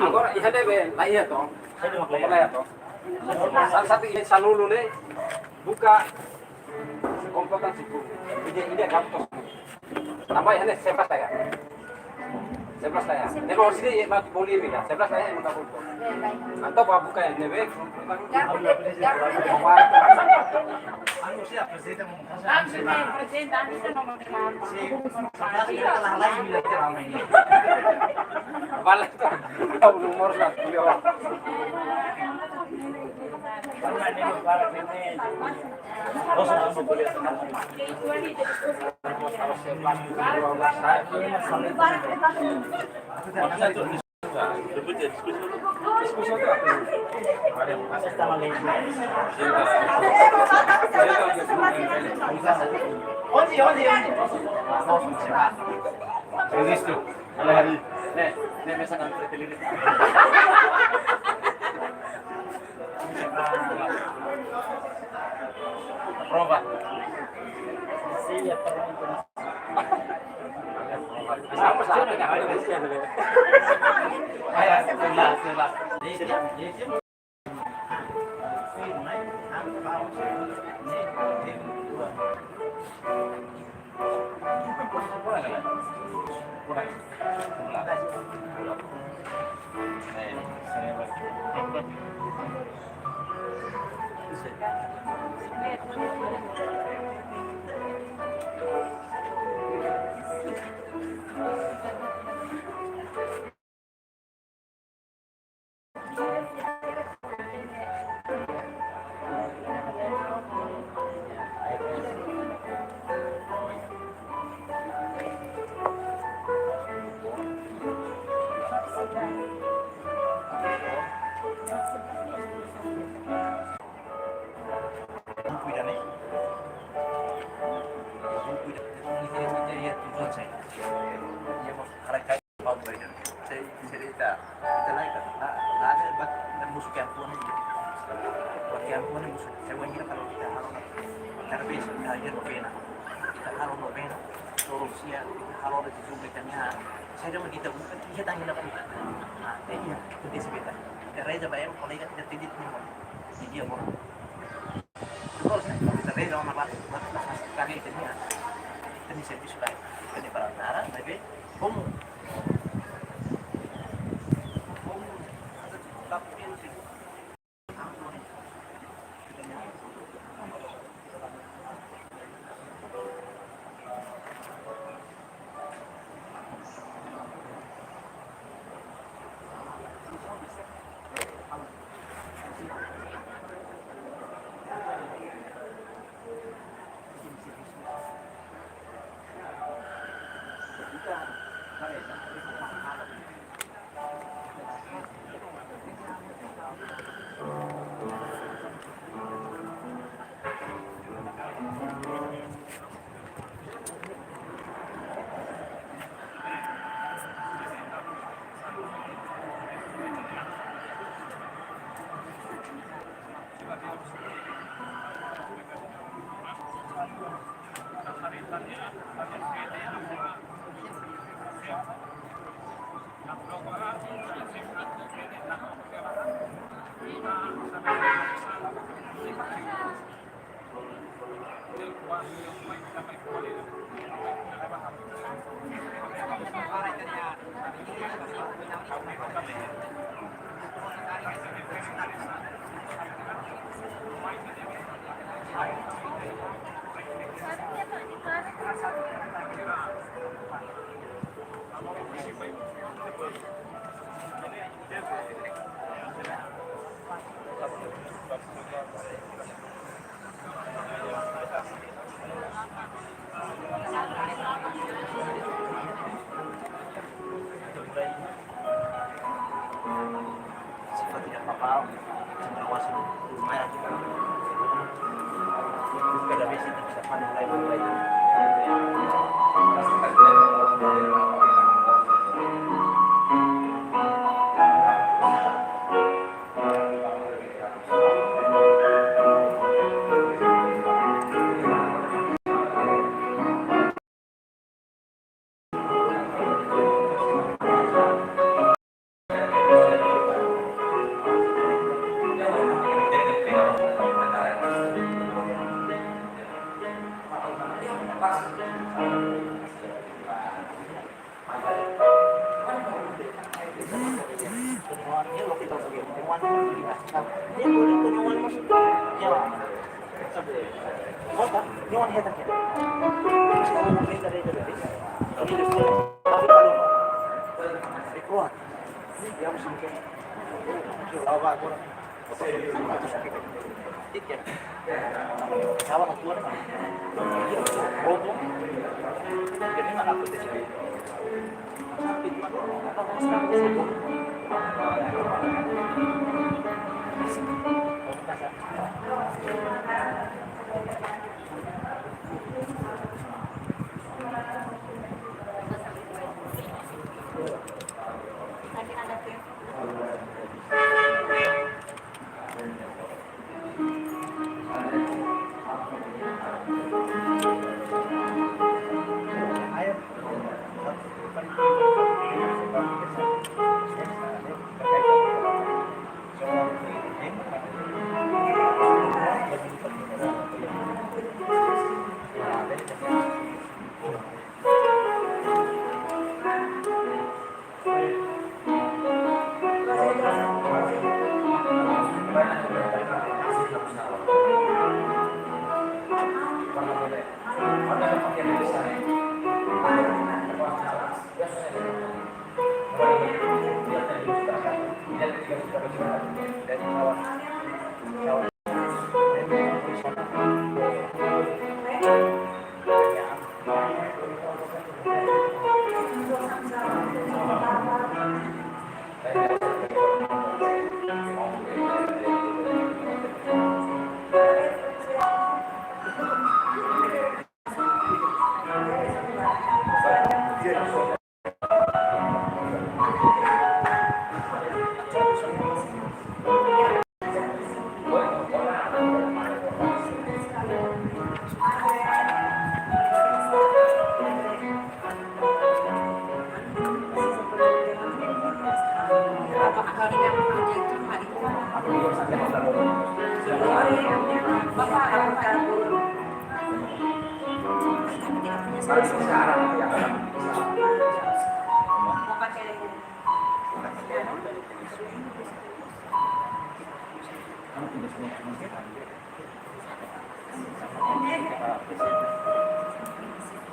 Agora ia deve lá ia toh. Lá ia toh. Satu ini salulu nih buka komputer situ. Ide kaptos. Tambah ini 11 ya. 11 ya. Nego sini mak boleh bila 11 ya yang kapul. Atau buka ya nebe. Anu siap presiden mau Presiden itu nomor 5. si kalah lagi bila kita ramai ini. Vale. Tahu nomor lah. Prova. Sama saja nggak ada di sini. Ayah, sebelah. Saya dah kita bukan dia tanya nak bukan. Iya, itu sebentar. Reza bayar kolega tidak tidit ni. Dia mau. Terus kita Reza sama Pak kali itu ni. Ini servis lain. Ini perantara, tapi kamu Kota, yung ano hetak yan? Kami gusto, kami kalau ikuat. Dia harus mungkin. Bawa aku. Tiket. Kawan aku ada mana? Bodoh. Jadi mana aku sih? Tapi apa masalah itu?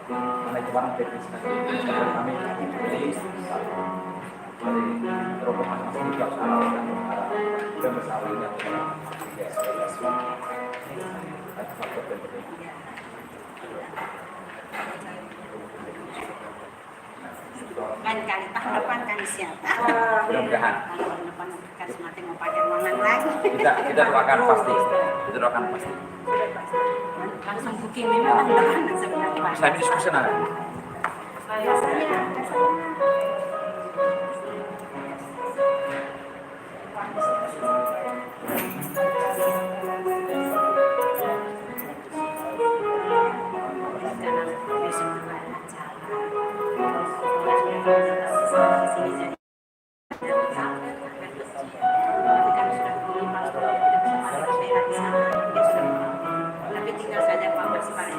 Karena itu barang teknis kami dari rombongan masih juga sudah bersalin Kan kali tahun depan kan siapa? mudah-mudahan Tahun depan kasih mati mau pakai ruangan lagi. kita doakan pasti Langsung booking memang tahun depan sebenarnya. saya diskusi nanti Tapi tinggal saja Pak Persipaya.